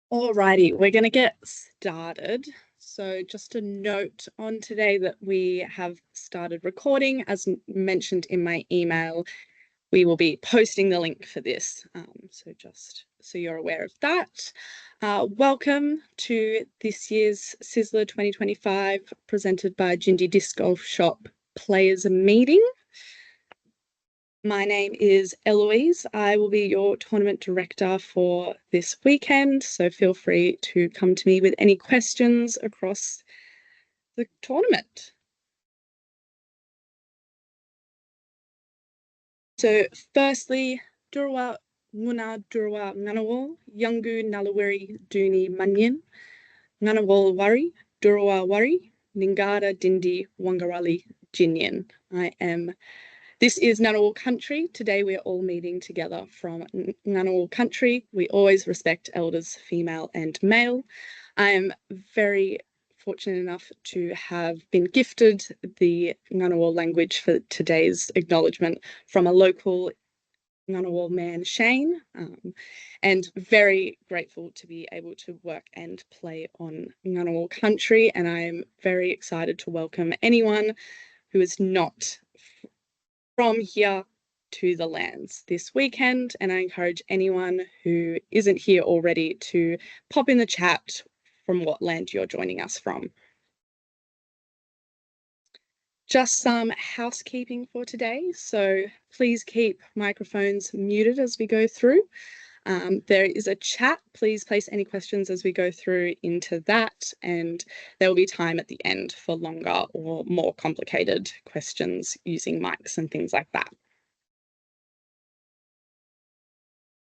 Alrighty, we're going to get started. So just a note on today that we have started recording. As mentioned in my email, we will be posting the link for this. So just so you're aware of that. Welcome to this year's Sizzler 2025 presented by Jindy Disc Golf Shop Players Meeting. My name is Eloise. I will be your tournament director for this weekend, so feel free to come to me with any questions across the tournament. So firstly, Durwa Nguna Durwa Nganawal, Yangu Nalawiri Duni Manyin, Nganawal Wari, Durwa Wari, Ningara Dindi Wangarali Jinyan. This is Ngunnawal country. Today we're all meeting together from Ngunnawal country. We always respect elders, female and male. I am very fortunate enough to have been gifted the Ngunnawal language for today's acknowledgement from a local Ngunnawal man, Shane, and very grateful to be able to work and play on Ngunnawal country. And I am very excited to welcome anyone who is not from here to the lands this weekend, and I encourage anyone who isn't here already to pop in the chat from what land you're joining us from. Just some housekeeping for today, so please keep microphones muted as we go through. There is a chat. Please place any questions as we go through into that, and there will be time at the end for longer or more complicated questions using mics and things like that.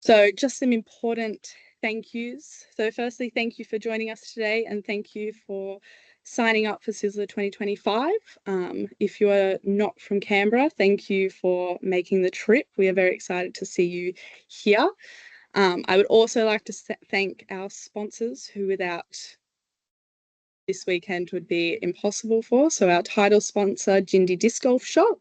So just some important thank yous. So firstly, thank you for joining us today, and thank you for signing up for Sizzler 2025. If you are not from Canberra, thank you for making the trip. We are very excited to see you here. I would also like to thank our sponsors who without this weekend would be impossible for. So our title sponsor, Jindy Disc Golf Shop,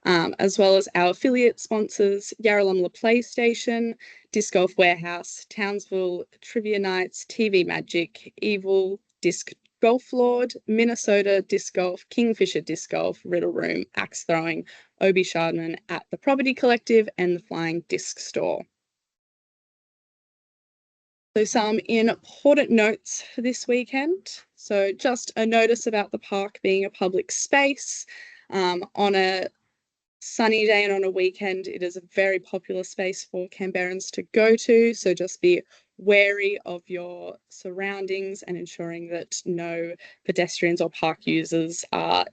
as well as our affiliate sponsors, Yarralumla PlayStation, Disc Golf Warehouse, Townsville Trivia Nights, TV Magic, Evil, Disc Golf Lord, Minnesota Disc Golf, Kingfisher Disc Golf, Riddle Room, Axe Throwing, Obi Shardman at the Property Collective, and the Flying Disc Store. So some important notes for this weekend. So just a notice about the park being a public space. On a sunny day and on a weekend, it is a very popular space for Canberrans to go to. So just be wary of your surroundings and ensuring that no pedestrians or park users are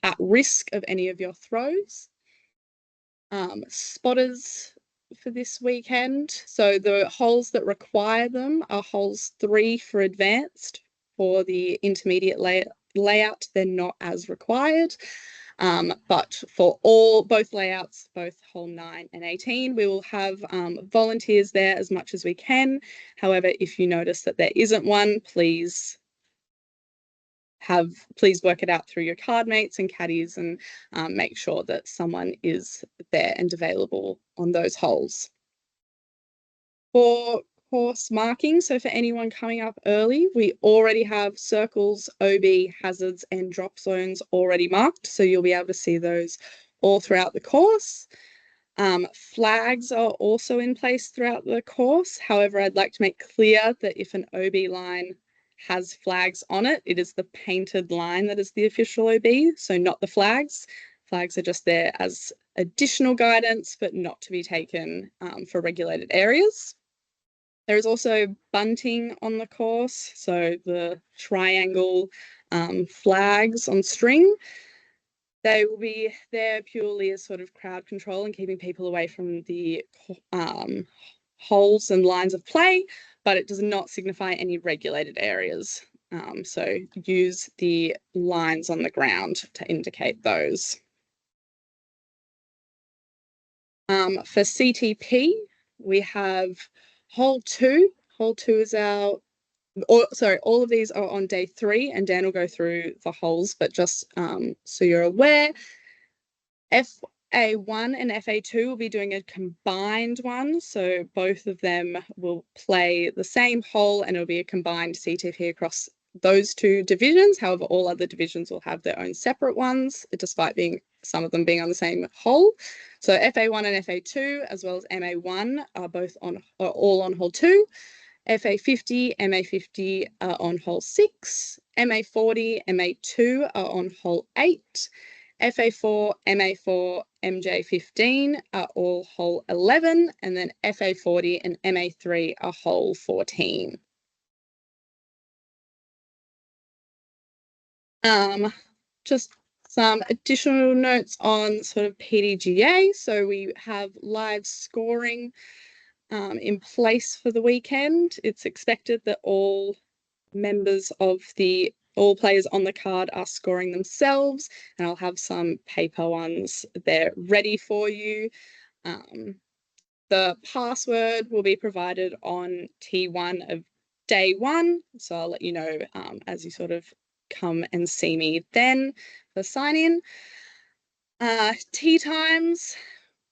at risk of any of your throws. Spotters for this weekend. So the holes that require them are holes 3 for advanced. For the intermediate layout, they're not as required. But for both layouts, both hole 9 and 18, we will have volunteers there as much as we can. However, if you notice that there isn't one, please work it out through your card mates and caddies and make sure that someone is there and available on those holes. For course marking, so for anyone coming up early, we already have circles, OB, hazards and drop zones already marked, so you'll be able to see those all throughout the course. Flags are also in place throughout the course. However, I'd like to make clear that if an OB line has flags on it, it is the painted line that is the official OB, so not the flags. Flags are just there as additional guidance, but not to be taken for regulated areas. There is also bunting on the course, so the triangle flags on string. They will be there purely as sort of crowd control and keeping people away from the holes and lines of play, but it does not signify any regulated areas. So use the lines on the ground to indicate those. For CTP, we have hole 2. Hole 2 is all of these are on day 3, and Dan will go through the holes, but just so you're aware, FA1 and FA2 will be doing a combined one. So both of them will play the same hole and it'll be a combined CTP across those two divisions. However, all other divisions will have their own separate ones, despite some of them being on the same hole. So FA1 and FA2, as well as MA1, are all on hole 2. FA50, MA50 are on hole 6. MA40, MA2 are on hole 8. FA4, MA4, MJ15 are all hole 11, and then FA40 and MA3 are hole 14. Just some additional notes on sort of PDGA. So we have live scoring in place for the weekend. It's expected that all players on the card are scoring themselves, and I'll have some paper ones there ready for you. The password will be provided on T1 of day 1, so I'll let you know as you sort of come and see me then for sign in. Tea times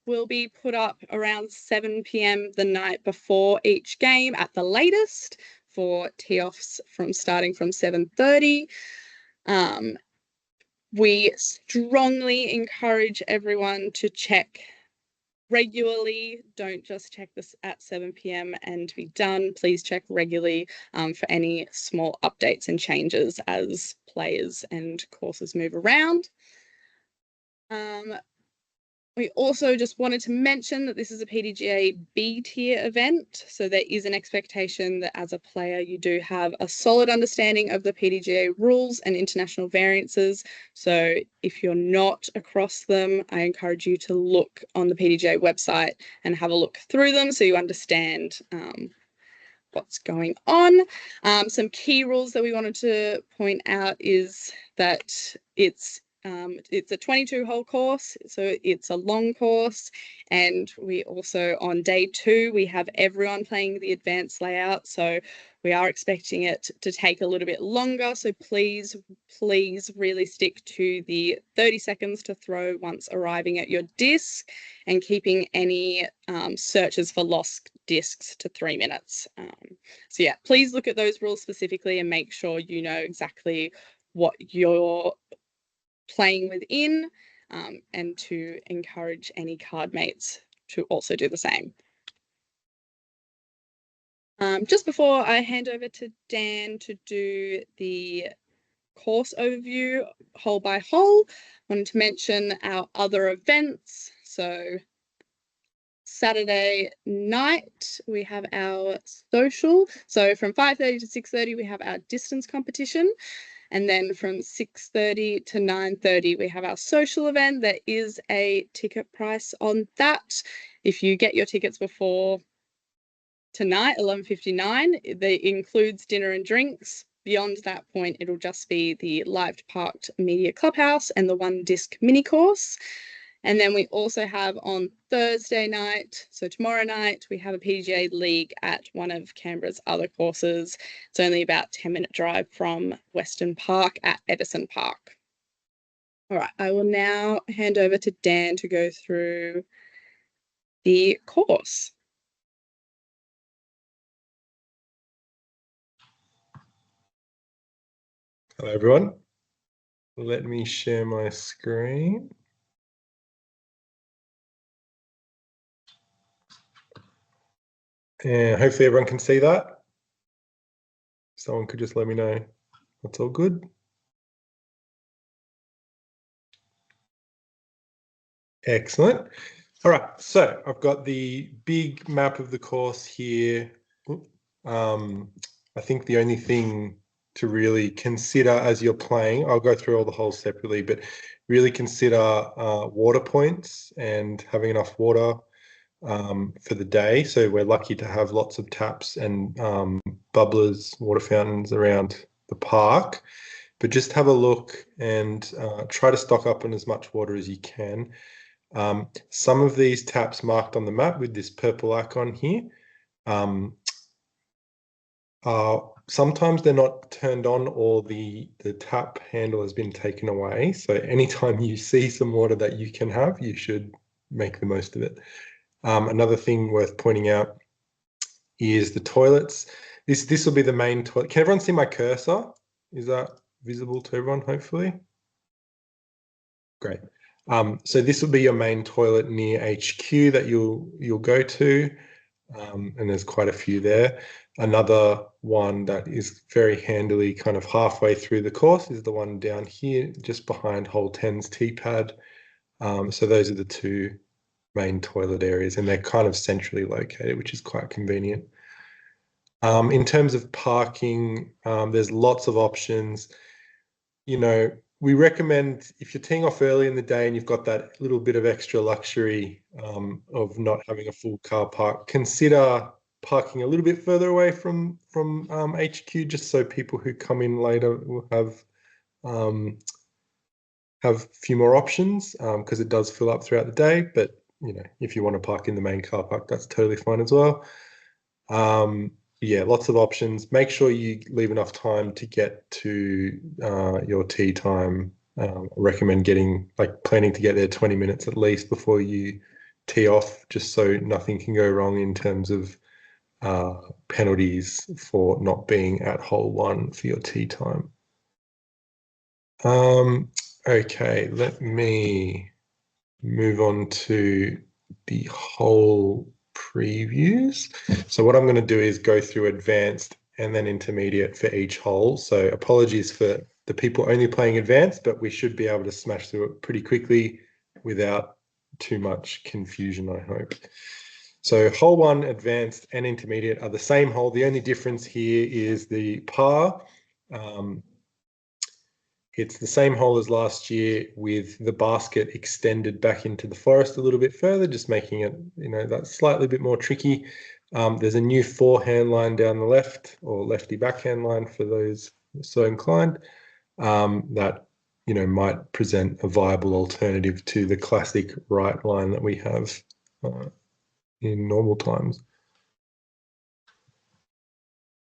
will be put up around 7 p.m. the night before each game at the latest for tee-offs starting from 7:30. We strongly encourage everyone to check regularly. Don't just check this at 7 p.m. and be done. Please check regularly for any small updates and changes as players and courses move around. We also just wanted to mention that this is a PDGA B tier event, so there is an expectation that as a player you do have a solid understanding of the PDGA rules and international variances. So if you're not across them, I encourage you to look on the PDGA website and have a look through them so you understand what's going on. Some key rules that we wanted to point out is that it's a 22-hole course, so it's a long course, and we also on day 2 we have everyone playing the advanced layout, so we are expecting it to take a little bit longer, so please really stick to the 30 seconds to throw once arriving at your disc, and keeping any searches for lost discs to 3 minutes. So yeah, please look at those rules specifically and make sure you know exactly what you're playing within, and to encourage any card mates to also do the same. Just before I hand over to Dan to do the course overview hole by hole, I wanted to mention our other events. So Saturday night we have our social. So from 5:30 to 6:30 we have our distance competition. And then from 6:30 to 9:30, we have our social event. There is a ticket price on that. If you get your tickets before tonight, 11:59, it includes dinner and drinks. Beyond that point, it'll just be the live parked media clubhouse and the 1 disc mini course. And then we also have on Thursday night, so tomorrow night, we have a PDGA League at one of Canberra's other courses. It's only about 10-minute drive from Western Park at Edison Park. All right, I will now hand over to Dan to go through the course. Hello, everyone. Let me share my screen. And hopefully everyone can see that. Someone could just let me know that's all good. Excellent. All right, so I've got the big map of the course here. I think the only thing to really consider as you're playing, I'll go through all the holes separately, but really consider water points and having enough water for the day. So we're lucky to have lots of taps and bubblers, water fountains around the park, but just have a look and try to stock up on as much water as you can. Some of these taps marked on the map with this purple icon here are sometimes they're not turned on or the tap handle has been taken away. So anytime you see some water that you can have, you should make the most of it. Another thing worth pointing out is the toilets. This will be the main toilet. Can everyone see my cursor? Is that visible to everyone, hopefully? Great. So this will be your main toilet near HQ that you'll go to, and there's quite a few there. Another one that is very handily kind of halfway through the course is the one down here, just behind hole 10's T-pad. So those are the two main toilet areas, and they're kind of centrally located, which is quite convenient. In terms of parking, there's lots of options. You know, we recommend if you're teeing off early in the day and you've got that little bit of extra luxury of not having a full car park, consider parking a little bit further away from HQ, just so people who come in later will have a few more options, because it does fill up throughout the day. But you know, if you want to park in the main car park, that's totally fine as well. Yeah, lots of options. Make sure you leave enough time to get to your tee time. I recommend planning to get there 20 minutes at least before you tee off, just so nothing can go wrong in terms of penalties for not being at hole 1 for your tee time. Okay, let me move on to the hole previews. So what I'm going to do is go through advanced and then intermediate for each hole. So apologies for the people only playing advanced, but we should be able to smash through it pretty quickly without too much confusion, I hope. So hole 1, advanced and intermediate are the same hole. The only difference here is the par. It's the same hole as last year, with the basket extended back into the forest a little bit further, just making it, you know, that slightly bit more tricky. There's a new forehand line down the left, or lefty backhand line for those so inclined, that, you know, might present a viable alternative to the classic right line that we have in normal times.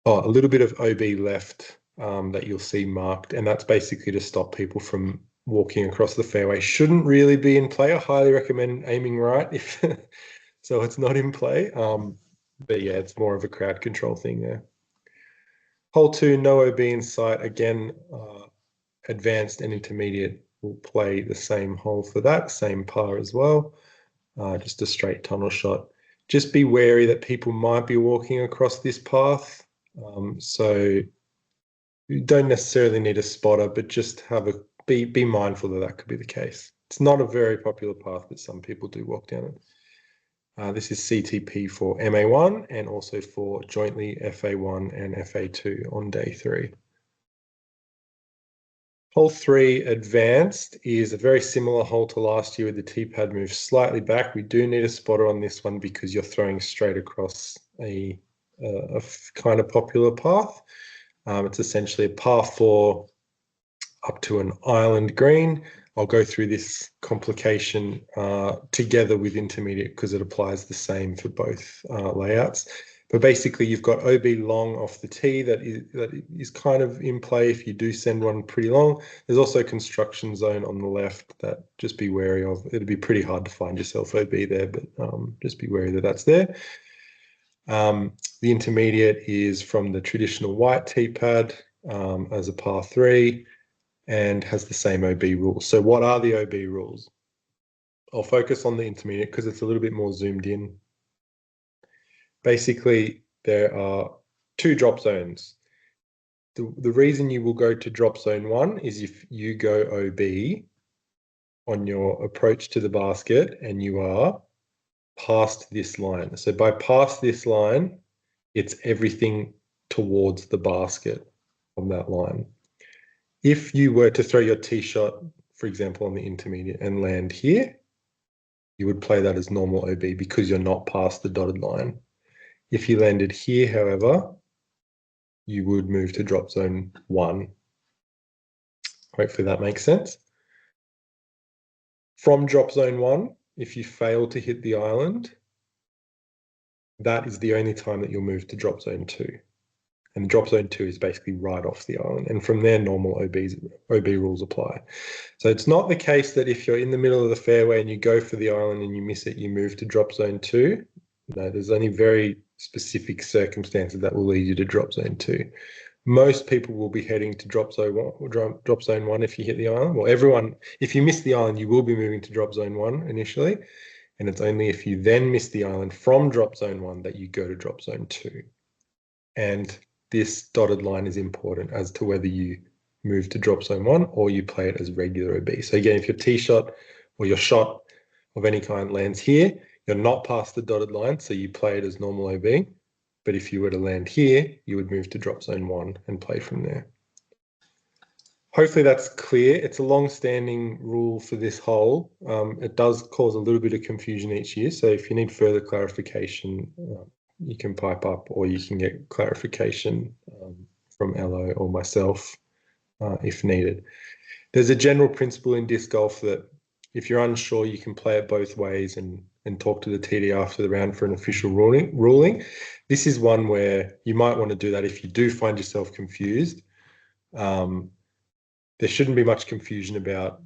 Oh, a little bit of OB left that you'll see marked, and that's basically to stop people from walking across the fairway. Shouldn't really be in play. I highly recommend aiming right if so it's not in play. But yeah, it's more of a crowd control thing there. Hole 2, no OB in sight. Again, advanced and intermediate will play the same hole for that, same par as well. Just a straight tunnel shot. Just be wary that people might be walking across this path. So you don't necessarily need a spotter, but just be mindful that could be the case. It's not a very popular path, but some people do walk down it. This is CTP for MA1 and also for jointly FA1 and FA2 on day 3. Hole 3, advanced, is a very similar hole to last year with the tee-pad move slightly back. We do need a spotter on this one because you're throwing straight across a kind of popular path. It's essentially a par 4 up to an island green. I'll go through this complication together with intermediate because it applies the same for both layouts. But basically, you've got OB long off the tee that is kind of in play if you do send one pretty long. There's also a construction zone on the left that just be wary of. It'd be pretty hard to find yourself OB there, but just be wary that that's there. The intermediate is from the traditional white tee pad as a par 3 and has the same OB rules. So what are the OB rules? I'll focus on the intermediate because it's a little bit more zoomed in. Basically, there are 2 drop zones. The reason you will go to drop zone 1 is if you go OB on your approach to the basket and you are past this line. So by past this line, it's everything towards the basket on that line. If you were to throw your tee shot, for example, on the intermediate and land here, you would play that as normal OB because you're not past the dotted line. If you landed here, however, you would move to drop zone 1. Hopefully that makes sense. From drop zone 1, if you fail to hit the island, that is the only time that you'll move to drop zone 2. And the drop zone 2 is basically right off the island. And from there, normal OB rules apply. So it's not the case that if you're in the middle of the fairway and you go for the island and you miss it, you move to drop zone 2. No, there's only very specific circumstances that will lead you to drop zone 2. Most people will be heading to drop zone 1 if you hit the island. Well, everyone, if you miss the island, you will be moving to drop zone 1 initially. And it's only if you then miss the island from drop zone 1 that you go to drop zone 2. And this dotted line is important as to whether you move to drop zone 1 or you play it as regular OB. So again, if your tee shot or your shot of any kind lands here, you're not past the dotted line, so you play it as normal OB. But if you were to land here, you would move to drop zone 1 and play from there. Hopefully that's clear. It's a long-standing rule for this hole. It does cause a little bit of confusion each year. So if you need further clarification, you can pipe up or you can get clarification from Ello or myself if needed. There's a general principle in disc golf that if you're unsure, you can play it both ways and talk to the TD after the round for an official ruling. This is one where you might want to do that if you do find yourself confused. There shouldn't be much confusion about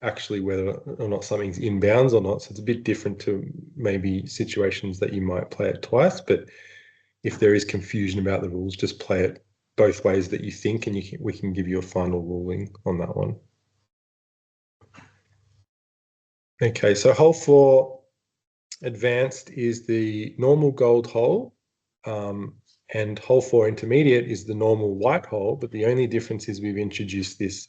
actually whether or not something's inbounds or not. So it's a bit different to maybe situations that you might play it twice. But if there is confusion about the rules, just play it both ways that you think, and we can give you a final ruling on that one. Okay, so hole 4 advanced is the normal gold hole, and hole 4 intermediate is the normal white hole, but the only difference is we've introduced this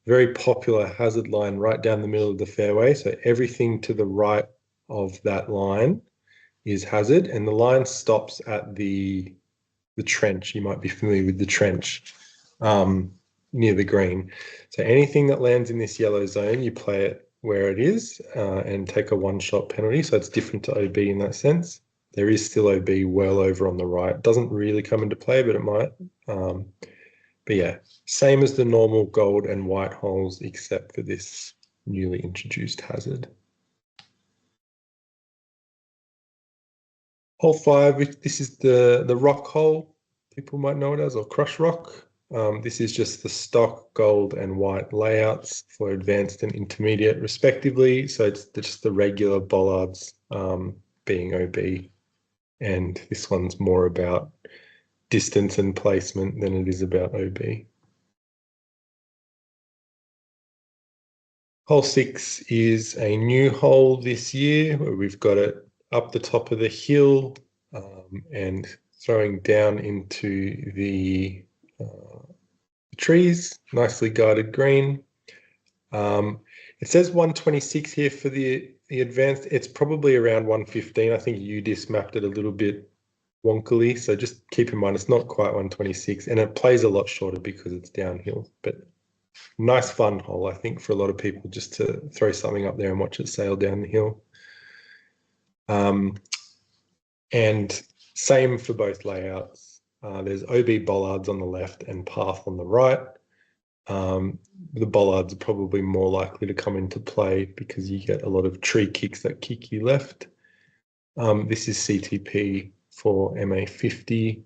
very popular hazard line right down the middle of the fairway. So everything to the right of that line is hazard, and the line stops at the trench. You might be familiar with the trench near the green. So anything that lands in this yellow zone, you play it where it is and take a one-shot penalty. So it's different to OB in that sense. There is still OB well over on the right. It doesn't really come into play, but it might. But yeah, same as the normal gold and white holes, except for this newly introduced hazard. Hole 5, this is the rock hole, people might know it as, or crush rock. This is just the stock gold and white layouts for advanced and intermediate respectively. So it's just the regular bollards being OB. And this one's more about distance and placement than it is about OB. Hole 6 is a new hole this year where we've got it up the top of the hill and throwing down into the trees, nicely guarded green. It says 126 here for the advanced. It's probably around 115. I think UDIS mapped it a little bit wonkily, so just keep in mind it's not quite 126, and it plays a lot shorter because it's downhill. But nice fun hole, I think, for a lot of people just to throw something up there and watch it sail down the hill. And same for both layouts. There's OB bollards on the left and path on the right. The bollards are probably more likely to come into play because you get a lot of tree kicks that kick you left. This is CTP for MA50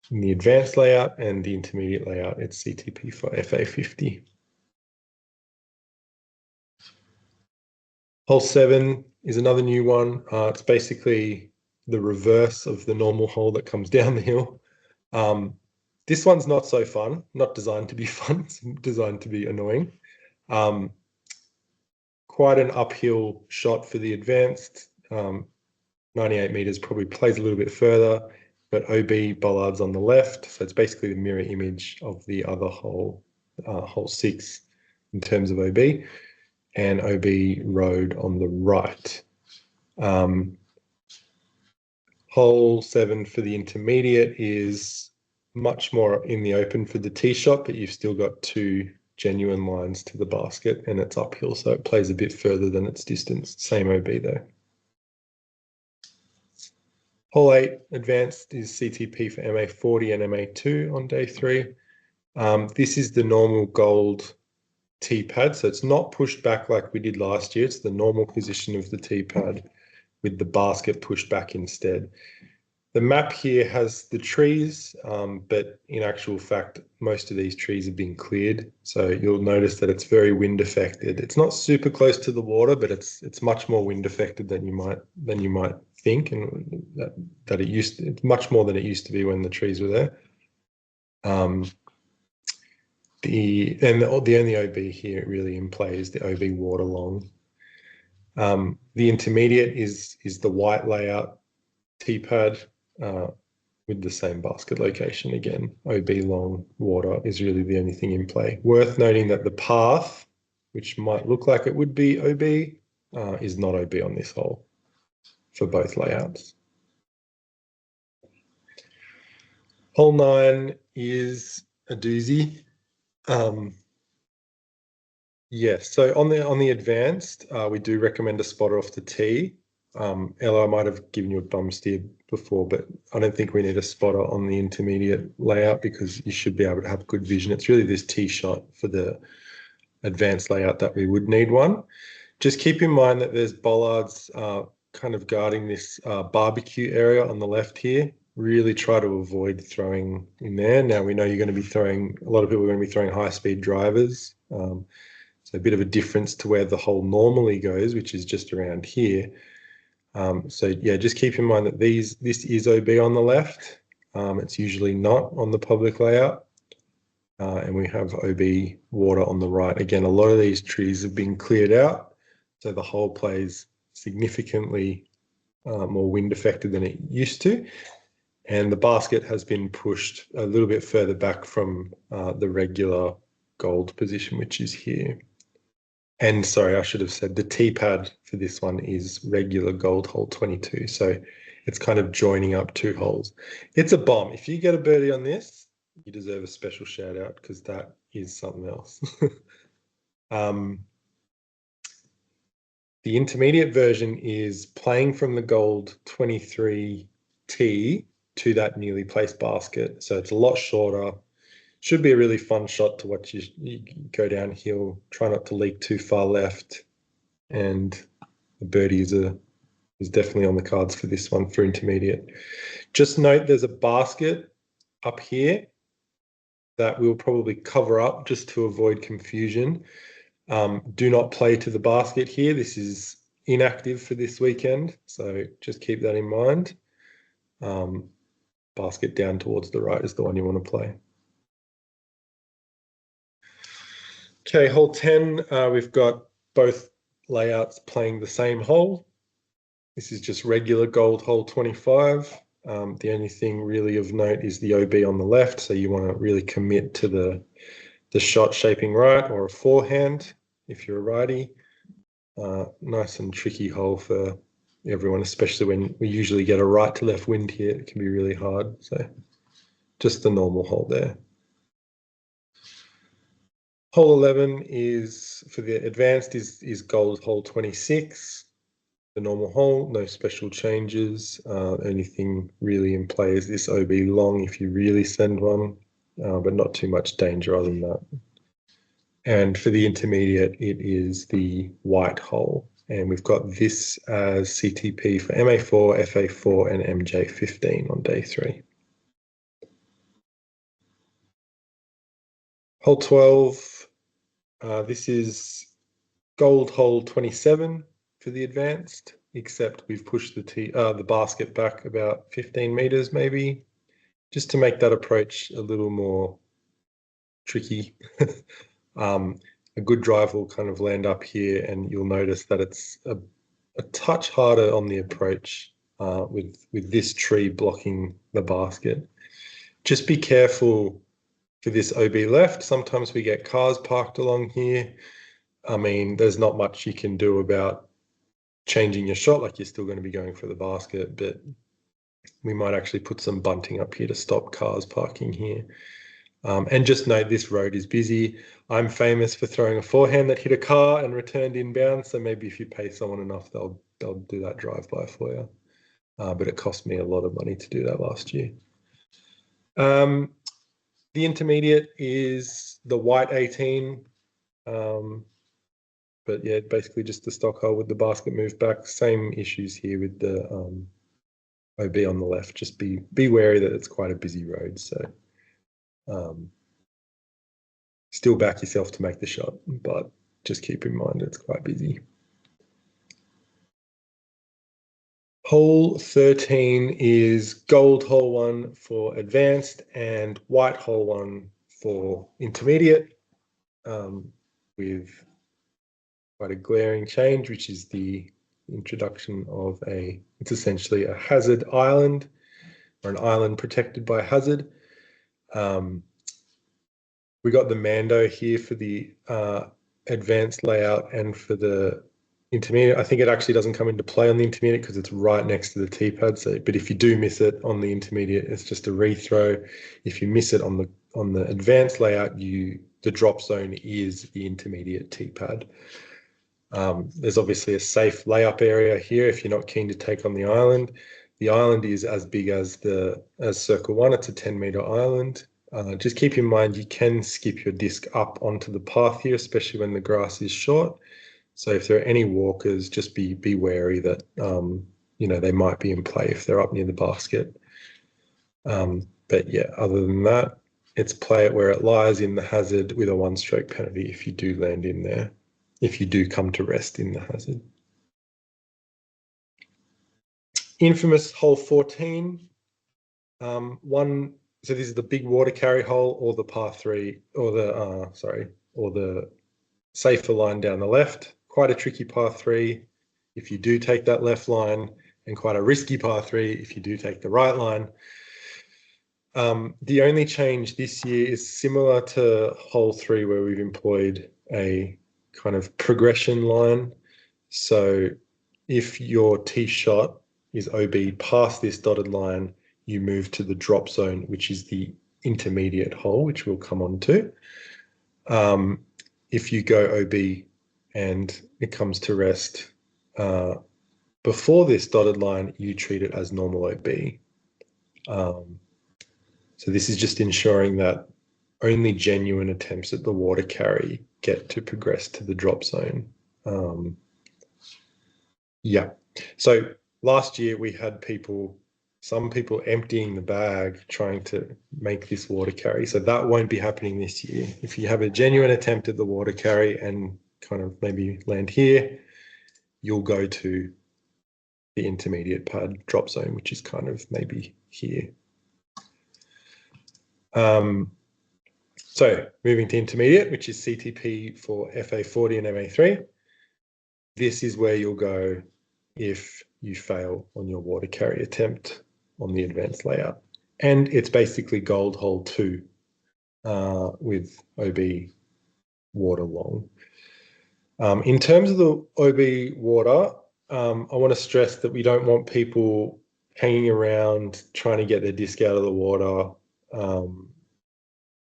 in the advanced layout, and the intermediate layout, it's CTP for FA50. Hole 7 is another new one. It's basically the reverse of the normal hole that comes down the hill. This one's not so fun, not designed to be fun, it's designed to be annoying. Quite an uphill shot for the advanced. 98 meters probably plays a little bit further, but OB bollards on the left. So it's basically the mirror image of the other hole, hole 6 in terms of OB, and OB road on the right. Hole 7 for the intermediate is much more in the open for the tee shot, but you've still got 2 genuine lines to the basket and it's uphill, so it plays a bit further than its distance. Same OB though. Hole 8 advanced is CTP for MA40 and MA2 on day 3. This is the normal gold tee pad, so it's not pushed back like we did last year. It's the normal position of the tee pad with the basket pushed back instead. The map here has the trees, but in actual fact, most of these trees have been cleared. So you'll notice that it's very wind affected. It's not super close to the water, but it's much more wind affected than you might think, and that it's much more than it used to be when the trees were there. The only OB here really in play is the OB water long. The intermediate is the white layout T-pad with the same basket location again. OB long water is really the only thing in play. Worth noting that the path, which might look like it would be OB, is not OB on this hole for both layouts. Hole 9 is a doozy. Yes, so on the advanced, we do recommend a spotter off the tee. Ella, I might have given you a bum steer before, but I don't think we need a spotter on the intermediate layout because you should be able to have good vision. It's really this tee shot for the advanced layout that we would need one. Just keep in mind that there's bollards kind of guarding this barbecue area on the left here. Really try to avoid throwing in there. Now we know you're going to be throwing, a lot of people are going to be throwing high-speed drivers. So a bit of a difference to where the hole normally goes, which is just around here. So yeah, just keep in mind that this is OB on the left. It's usually not on the public layout. And we have OB water on the right. Again, a lot of these trees have been cleared out. So the hole plays significantly more wind affected than it used to. And the basket has been pushed a little bit further back from the regular gold position, which is here. And sorry, I should have said the T-pad for this one is regular gold hole 22. So it's kind of joining up two holes. It's a bomb. If you get a birdie on this, you deserve a special shout out because that is something else. The intermediate version is playing from the gold 23T to that newly placed basket. So it's a lot shorter. Should be a really fun shot to watch. You go downhill, try not to leak too far left, and the birdie is definitely on the cards for this one for intermediate. Just note there's a basket up here that we'll probably cover up just to avoid confusion. Do not play to the basket here. This is inactive for this weekend, so just keep that in mind. Basket down towards the right is the one you want to play. Okay, hole 10, we've got both layouts playing the same hole. This is just regular gold hole 25. The only thing really of note is the OB on the left, so you want to really commit to the shot shaping right or a forehand if you're a righty. Nice and tricky hole for everyone, especially when we usually get a right to left wind here. It can be really hard, so just the normal hole there. Hole 11 is, for the advanced, is gold hole 26. The normal hole, no special changes. Anything really in play is this OB long if you really send one, but not too much danger other than that. And for the intermediate, it is the white hole. And we've got this as CTP for MA4, FA4, and MJ15 on day 3. Hole 12, this is gold hole 27 for the advanced, except we've pushed the basket back about 15 meters maybe, just to make that approach a little more tricky. A good drive will kind of land up here, and you'll notice that it's a touch harder on the approach with this tree blocking the basket. Just be careful for this OB left. Sometimes we get cars parked along here. I mean, there's not much you can do about changing your shot, like you're still going to be going for the basket, but we might actually put some bunting up here to stop cars parking here. And just note this road is busy. I'm famous for throwing a forehand that hit a car and returned inbound, so maybe if you pay someone enough, they'll do that drive-by for you. But it cost me a lot of money to do that last year. The intermediate is the white 18. But yeah, basically just the stock hole with the basket moved back. Same issues here with the OB on the left. Just be wary that it's quite a busy road. So still back yourself to make the shot, but just keep in mind it's quite busy. Hole 13 is gold hole 1 for advanced and white hole 1 for intermediate, with quite a glaring change, which is the introduction of it's essentially a hazard island, or an island protected by hazard. We got the Mando here for the advanced layout and for the intermediate. I think it actually doesn't come into play on the intermediate because it's right next to the T-pad. So, but if you do miss it on the intermediate, it's just a rethrow. If you miss it on the advanced layout, the drop zone is the intermediate T-pad. There's obviously a safe layup area here if you're not keen to take on the island. The island is as big as Circle 1. It's a 10-meter island. Just keep in mind you can skip your disc up onto the path here, especially when the grass is short. So if there are any walkers, just be wary that they might be in play if they're up near the basket. But yeah, other than that, it's play it where it lies in the hazard with a 1-stroke penalty if you do land in there, if you do come to rest in the hazard. Infamous hole 14. So this is the big water carry hole, or the par 3, or the safer line down the left. Quite a tricky par 3 if you do take that left line, and quite a risky par 3 if you do take the right line. The only change this year is similar to hole 3, where we've employed a kind of progression line. So if your tee shot is OB past this dotted line, you move to the drop zone, which is the intermediate hole, which we'll come on to. If you go OB and it comes to rest before this dotted line, you treat it as normal OB. So this is just ensuring that only genuine attempts at the water carry get to progress to the drop zone. Yeah. So last year we had some people emptying the bag trying to make this water carry. So that won't be happening this year. If you have a genuine attempt at the water carry and kind of maybe land here, you'll go to the intermediate pad drop zone, which is kind of maybe here. So moving to intermediate, which is CTP for FA40 and MA3. This is where you'll go if you fail on your water carry attempt on the advanced layout. And it's basically gold hole 2 with OB water long. In terms of the OB water, I want to stress that we don't want people hanging around trying to get their disc out of the water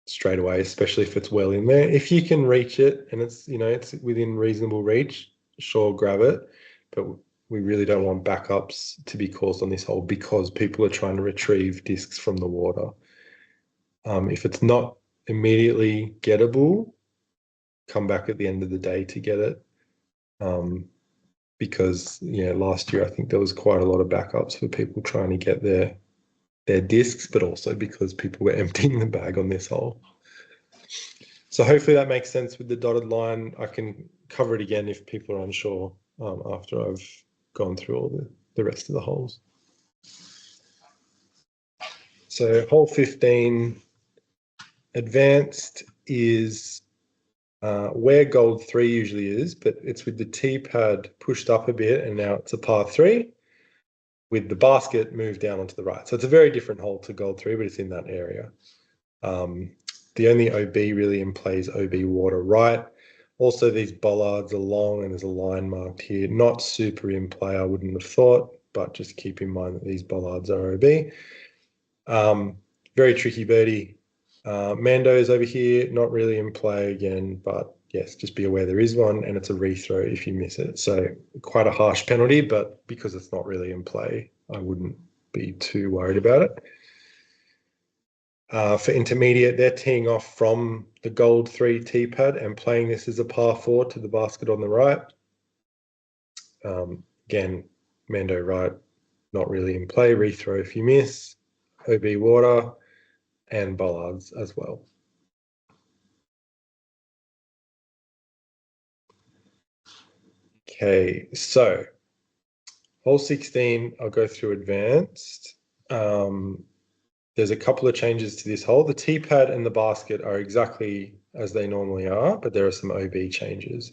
straight away, especially if it's well in there. If you can reach it and it's within reasonable reach, sure, grab it. But we really don't want backups to be caused on this hole because people are trying to retrieve discs from the water. If it's not immediately gettable, come back at the end of the day to get it. Because last year I think there was quite a lot of backups for people trying to get their discs, but also because people were emptying the bag on this hole. So hopefully that makes sense with the dotted line. I can cover it again if people are unsure after I've gone through all the rest of the holes. So hole 15 advanced is where gold 3 usually is, but it's with the tee pad pushed up a bit, and now it's a par 3 with the basket moved down onto the right. So it's a very different hole to gold 3, but it's in that area. The only OB really in play is OB water right. Also, these bollards are long and there's a line marked here. Not super in play, I wouldn't have thought, but just keep in mind that these bollards are OB. Very tricky birdie. Mando's over here, not really in play again, but yes, just be aware there is one, and it's a rethrow if you miss it. So quite a harsh penalty, but because it's not really in play, I wouldn't be too worried about it. For intermediate, they're teeing off from the gold 3 tee pad and playing this as a par 4 to the basket on the right. Again, Mando right, not really in play, rethrow if you miss, OB water, and bollards as well. Okay, so hole 16, I'll go through advanced. There's a couple of changes to this hole. The tee pad and the basket are exactly as they normally are, but there are some OB changes.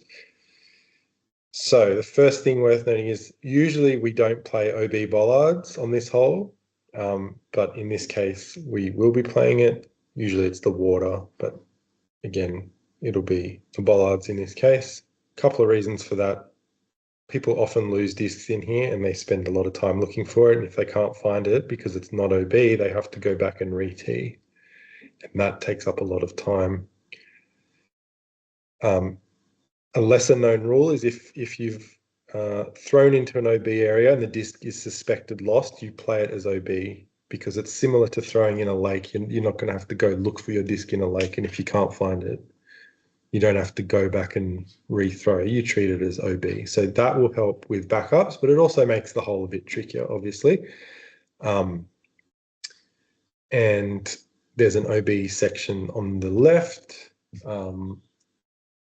So the first thing worth noting is usually we don't play OB bollards on this hole, but in this case we will be playing it. Usually it's the water, but again, it'll be the bollards in this case. A couple of reasons for that. People often lose discs in here and they spend a lot of time looking for it. And if they can't find it because it's not OB, they have to go back and re-tee. And that takes up a lot of time. A lesser known rule is if you've thrown into an OB area and the disc is suspected lost, you play it as OB because it's similar to throwing in a lake. You're not going to have to go look for your disc in a lake. And if you can't find it, you don't have to go back and rethrow. You treat it as OB. So that will help with backups, but it also makes the hole a bit trickier, obviously. And there's an OB section on the left,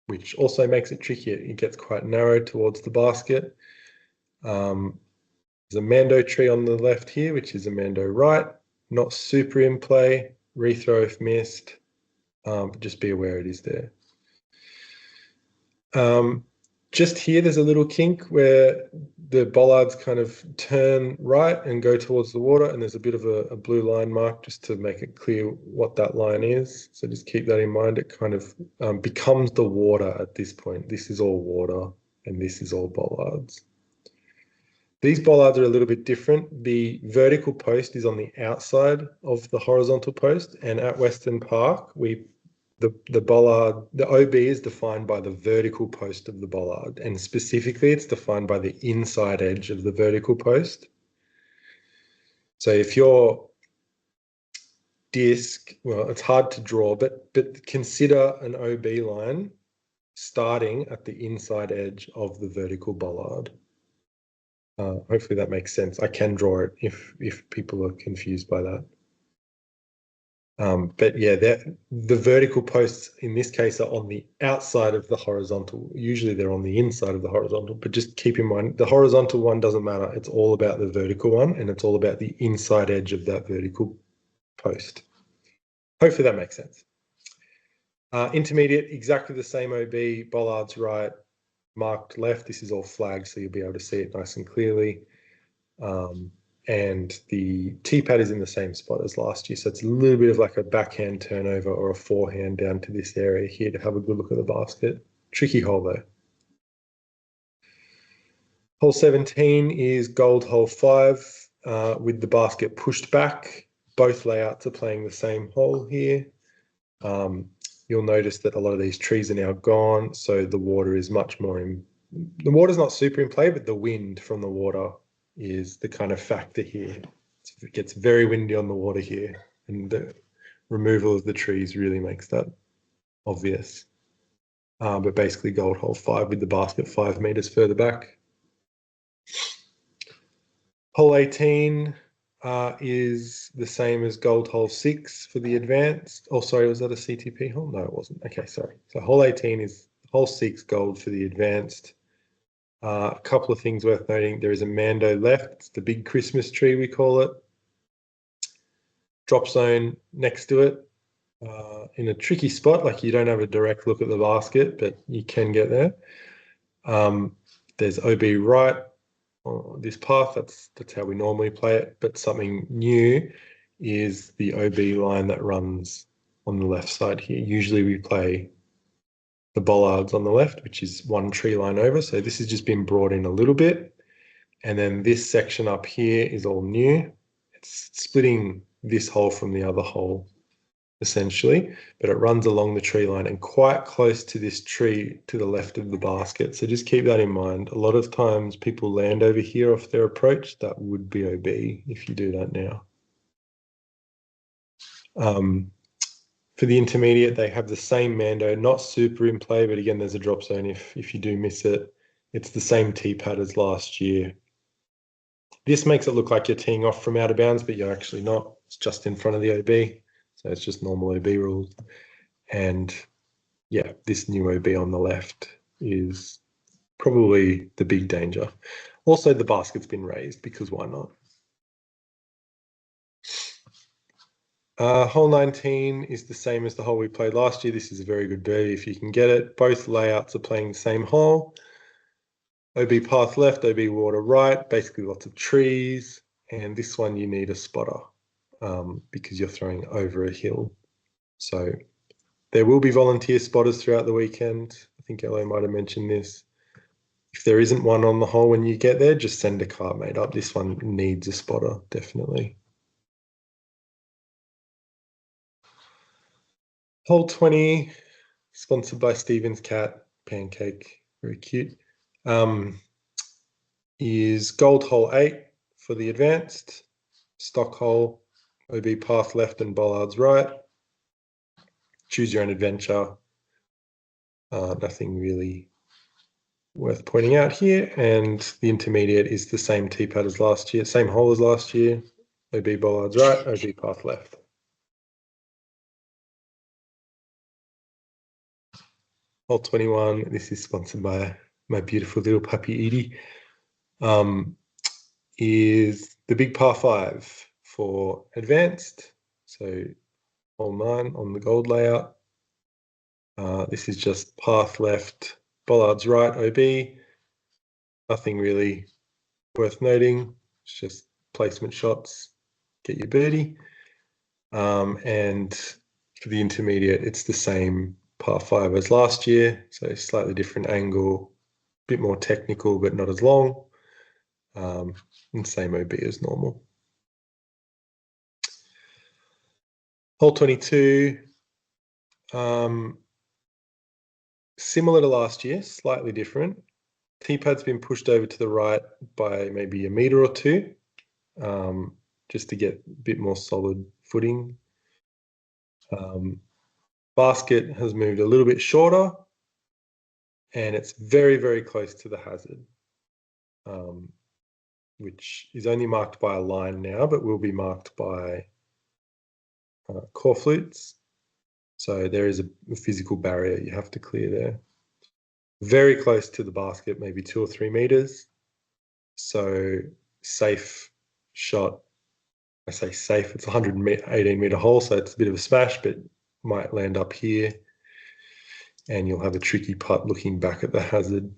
which also makes it trickier. It gets quite narrow towards the basket. There's a Mando tree on the left here, which is a Mando right. Not super in play. Rethrow if missed. But just be aware it is there. Just here, there's a little kink where the bollards kind of turn right and go towards the water, and there's a bit of a blue line mark just to make it clear what that line is. So just keep that in mind. It kind of becomes the water at this point. This is all water, and this is all bollards. These bollards are a little bit different. The vertical post is on the outside of the horizontal post, and at Western Park, the bollard, the OB is defined by the vertical post of the bollard, and specifically it's defined by the inside edge of the vertical post. So if your disc, well, it's hard to draw, but consider an OB line starting at the inside edge of the vertical bollard. Hopefully that makes sense. I can draw it if people are confused by that. But yeah, the vertical posts in this case are on the outside of the horizontal. Usually they're on the inside of the horizontal, but just keep in mind the horizontal one doesn't matter. It's all about the vertical one, and it's all about the inside edge of that vertical post. Hopefully that makes sense. Intermediate, exactly the same OB, bollards right, marked left. This is all flagged, so you'll be able to see it nice and clearly. And the tee pad is in the same spot as last year. So it's a little bit of like a backhand turnover or a forehand down to this area here to have a good look at the basket. Tricky hole though. Hole 17 is gold hole 5 with the basket pushed back. Both layouts are playing the same hole here. You'll notice that a lot of these trees are now gone. So the water is much more the water's not super in play, but the wind from the water is the kind of factor here. It gets very windy on the water here, and the removal of the trees really makes that obvious. But basically gold hole 5 with the basket 5 meters further back. Hole 18 is the same as gold hole 6 for the advanced. Oh, sorry, was that a CTP hole? No, it wasn't. Okay, sorry. So hole 18 is hole 6 gold for the advanced. A couple of things worth noting. There is a Mando left. It's the big Christmas tree, we call it. Drop zone next to it in a tricky spot. Like you don't have a direct look at the basket, but you can get there. There's OB right on this path. That's how we normally play it. But something new is the OB line that runs on the left side here. Usually we play the bollards on the left, which is one tree line over. So this has just been brought in a little bit. And then this section up here is all new. It's splitting this hole from the other hole, essentially, but it runs along the tree line and quite close to this tree to the left of the basket. So just keep that in mind. A lot of times people land over here off their approach. That would be OB if you do that now. For the intermediate, they have the same Mando, not super in play, but again, there's a drop zone if you do miss it. It's the same tee pad as last year. This makes it look like you're teeing off from out of bounds, but you're actually not. It's just in front of the OB. So it's just normal OB rules. And yeah, this new OB on the left is probably the big danger. Also, the basket's been raised because why not? Hole 19 is the same as the hole we played last year. This is a very good birdie if you can get it. Both layouts are playing the same hole. OB path left, OB water right, basically lots of trees. And this one you need a spotter because you're throwing over a hill. So there will be volunteer spotters throughout the weekend. I think Elo might have mentioned this. If there isn't one on the hole when you get there, just send a car mate up. This one needs a spotter, definitely. Hole 20, sponsored by Stephen's cat, Pancake, very cute, is gold hole 8 for the advanced, stock hole, OB path left and bollards right. Choose your own adventure. Nothing really worth pointing out here. And the intermediate is the same tee pad as last year, same hole as last year. OB bollards right, OB path left. Hole 21, this is sponsored by my beautiful little puppy Edie, is the big par 5 for advanced. So hole 9 on the gold layout. This is just path left, bollards right, OB. Nothing really worth noting. It's just placement shots, get your birdie. And for the intermediate, it's the same par 5 as last year. So slightly different angle, a bit more technical, but not as long. And same OB as normal. Hole 22, similar to last year, slightly different. Tee pad's been pushed over to the right by maybe a meter or two, just to get a bit more solid footing. Basket has moved a little bit shorter, and it's very, very close to the hazard, which is only marked by a line now, but will be marked by core flutes. So there is a physical barrier you have to clear there. Very close to the basket, maybe 2 or 3 meters. So safe shot. I say safe, it's a 118 meter hole, so it's a bit of a smash, but might land up here. And you'll have a tricky putt looking back at the hazard.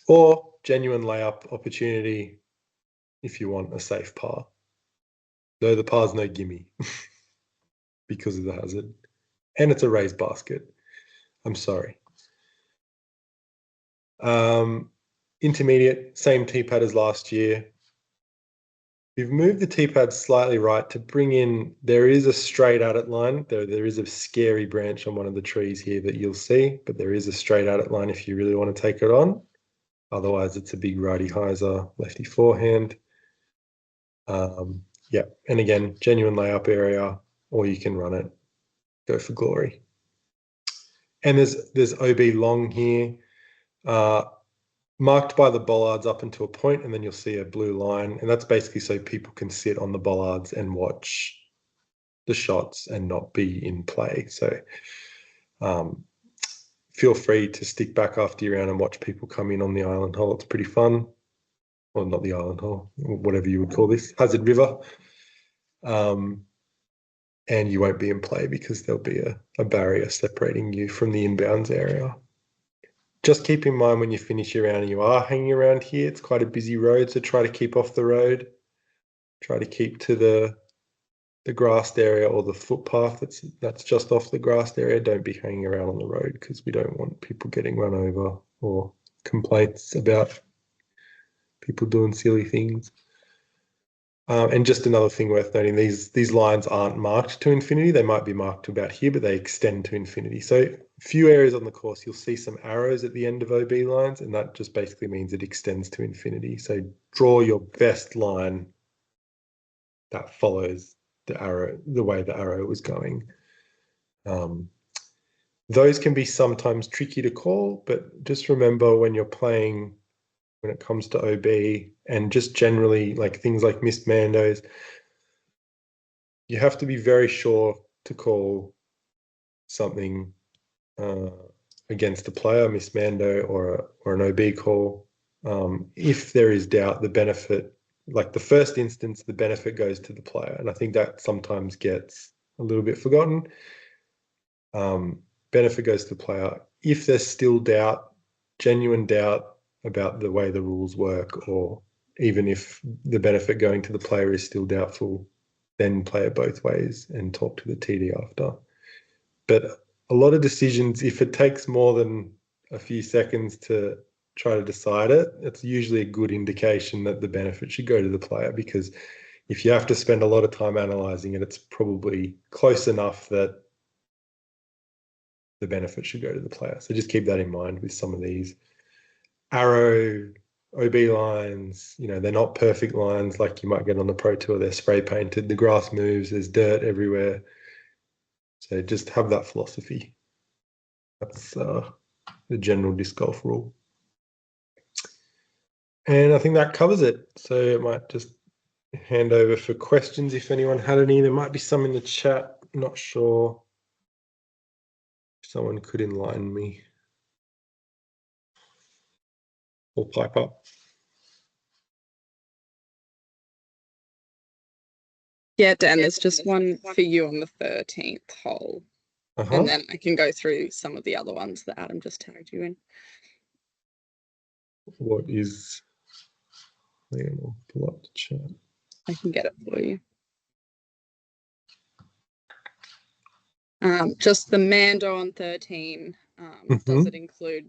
Or genuine layup opportunity if you want a safe par. Though the par's no gimme because of the hazard. And it's a raised basket. I'm sorry. Intermediate, same tee pad as last year. We've moved the tee pad slightly right to bring in, there is a straight at it line. There is a scary branch on one of the trees here that you'll see, but there is a straight at it line if you really want to take it on. Otherwise, it's a big righty hyzer, lefty forehand. Yeah, and again, genuine layup area, or you can run it, go for glory. And there's OB long here, marked by the bollards up until a point, and then you'll see a blue line, and that's basically so people can sit on the bollards and watch the shots and not be in play. So feel free to stick back after your round and watch people come in on the island hole. It's pretty fun. Well, not the island hole, whatever you would call this, Hazard River. And you won't be in play because there'll be a barrier separating you from the inbounds area. Just keep in mind when you finish your round and you are hanging around here, it's quite a busy road, so try to keep off the road. Try to keep to the grassed area or the footpath that's just off the grassed area. Don't be hanging around on the road because we don't want people getting run over or complaints about people doing silly things. And just another thing worth noting, these lines aren't marked to infinity. They might be marked to about here, but they extend to infinity. So a few areas on the course, you'll see some arrows at the end of OB lines, and that just basically means it extends to infinity. So draw your best line that follows the arrow, the way the arrow was going. Those can be sometimes tricky to call, but just remember when you're playing when it comes to OB and just generally like things like missed mandos. You have to be very sure to call something against a player, missed mando or an OB call. If there is doubt, the benefit, like the first instance, the benefit goes to the player. And I think that sometimes gets a little bit forgotten. Benefit goes to the player. If there's still doubt, genuine doubt about the way the rules work, or even if the benefit going to the player is still doubtful, then play it both ways and talk to the TD after. But a lot of decisions, if it takes more than a few seconds to try to decide it, it's usually a good indication that the benefit should go to the player, because if you have to spend a lot of time analysing it, it's probably close enough that the benefit should go to the player. So just keep that in mind with some of these arrow OB lines. You know, they're not perfect lines like you might get on the Pro Tour. They're spray painted, the grass moves, there's dirt everywhere. So just have that philosophy. That's the general disc golf rule. And I think that covers it. So I might just hand over for questions if anyone had any. There might be some in the chat. Not sure if someone could enlighten me or pipe up. Yeah, Dan, there's just one for you on the 13th hole. And then I can go through some of the other ones that Adam just tagged you in. What is... I'll pull up the chat. I can get it for you. Just the Mando on 13, does it include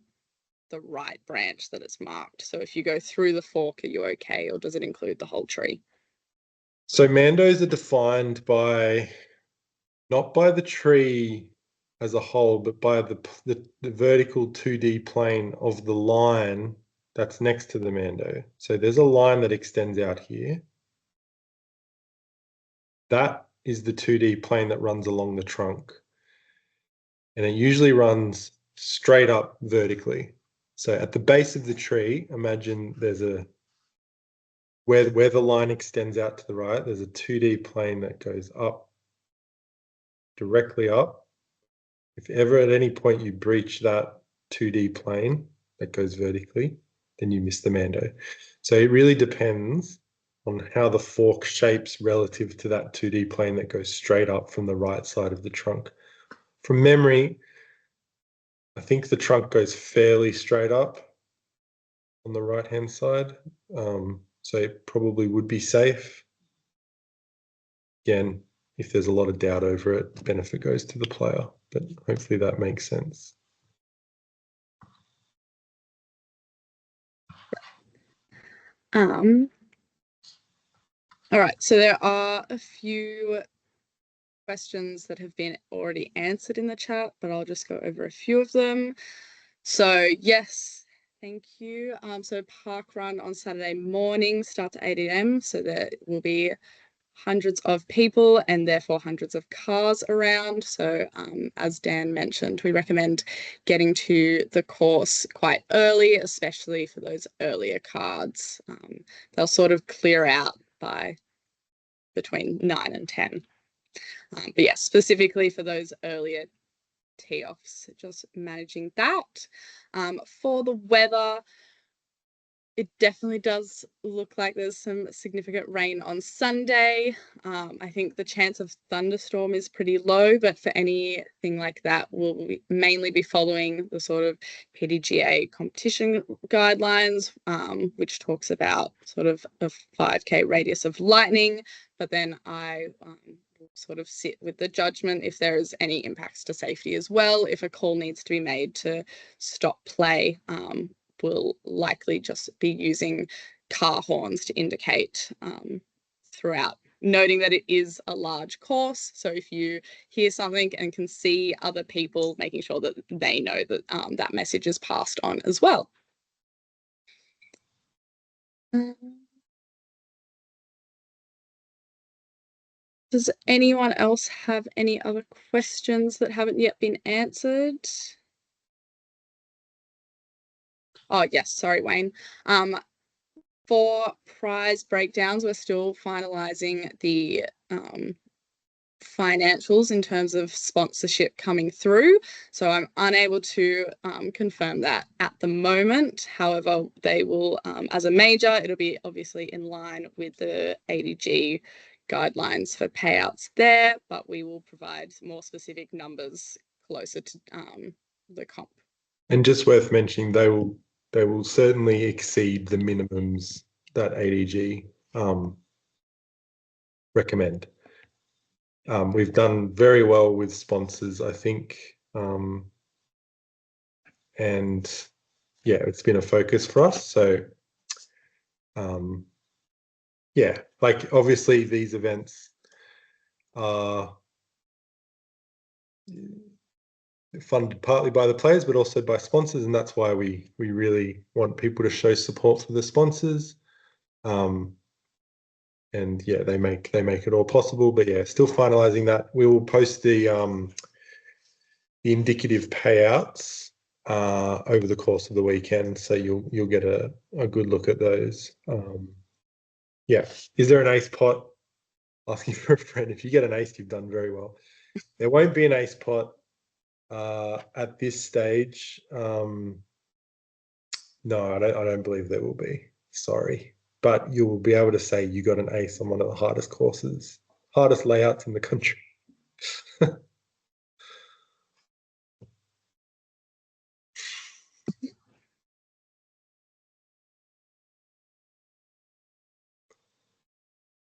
the right branch that it's marked? So if you go through the fork, are you okay, or does it include the whole tree? So Mandos are defined by, not by the tree as a whole, but by the vertical 2D plane of the line that's next to the Mando. So there's a line that extends out here. That is the 2D plane that runs along the trunk. And it usually runs straight up vertically. So at the base of the tree, imagine there's a, where the line extends out to the right, there's a 2D plane that goes up, directly up. If ever at any point you breach that 2D plane that goes vertically, then you miss the Mando. So it really depends on how the fork shapes relative to that 2D plane that goes straight up from the right side of the trunk. From memory, I think the trunk goes fairly straight up on the right-hand side. So it probably would be safe. Again, if there's a lot of doubt over it, benefit goes to the player, but hopefully that makes sense. All right, so there are a few questions that have been already answered in the chat, but I'll just go over a few of them. So yes, thank you. So park run on Saturday morning starts at 8 a.m. So there will be hundreds of people and therefore hundreds of cars around. So as Dan mentioned, we recommend getting to the course quite early, especially for those earlier cards. They'll sort of clear out by between 9 and 10. But yeah, specifically for those earlier tee-offs, just managing that. For the weather, it definitely does look like there's some significant rain on Sunday. I think the chance of thunderstorm is pretty low, but for anything like that, we'll mainly be following the sort of PDGA competition guidelines, which talks about sort of a 5K radius of lightning, but then I will sort of sit with the judgment if there is any impacts to safety as well. If a call needs to be made to stop play, we'll likely just be using car horns to indicate throughout, noting that it is a large course. So if you hear something and can see other people, making sure that they know that that message is passed on as well. Does anyone else have any other questions that haven't yet been answered? Oh, yes, sorry, Wayne. For prize breakdowns, we're still finalizing the financials in terms of sponsorship coming through. So I'm unable to confirm that at the moment. However, they will, as a major, it'll be obviously in line with the ADG guidelines for payouts there, but we will provide more specific numbers closer to the comp. And just worth mentioning, they will certainly exceed the minimums that ADG recommend. We've done very well with sponsors, I think, and yeah, it's been a focus for us. So yeah, like obviously these events are funded partly by the players, but also by sponsors, and that's why we really want people to show support for the sponsors. And yeah, they make it all possible. But yeah, still finalizing that. We will post the indicative payouts over the course of the weekend, so you'll get a good look at those. Yeah, is there an ace pot? Asking for a friend. If you get an ace, you've done very well. There won't be an ace pot at this stage. No, I don't believe there will be. Sorry, but you will be able to say you got an ace on one of the hardest courses, hardest layouts in the country.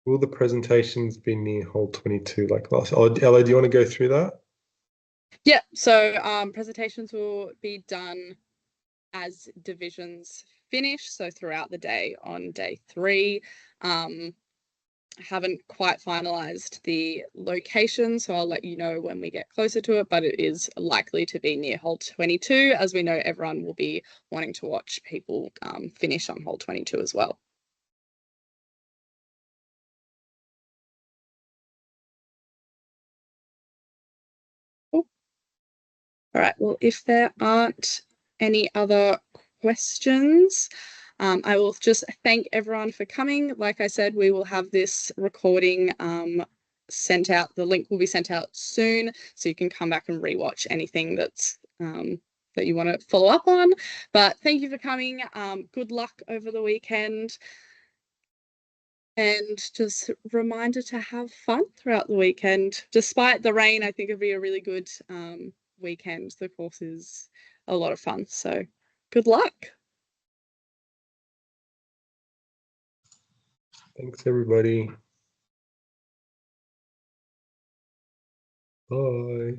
Will the presentations be near hole 22 like last? Oh, Ella, do you want to go through that? Yeah, so presentations will be done as divisions finish, so throughout the day on day 3. Haven't quite finalized the location, so I'll let you know when we get closer to it, but it is likely to be near hole 22, as we know everyone will be wanting to watch people finish on hole 22 as well. Cool. All right, well, if there aren't any other questions, I will just thank everyone for coming. Like I said, we will have this recording sent out. The link will be sent out soon, so you can come back and rewatch anything that's that you want to follow up on. But thank you for coming. Good luck over the weekend. And just a reminder to have fun throughout the weekend. Despite the rain, I think it'll be a really good weekend. The course is a lot of fun. So good luck. Thanks, everybody. Bye.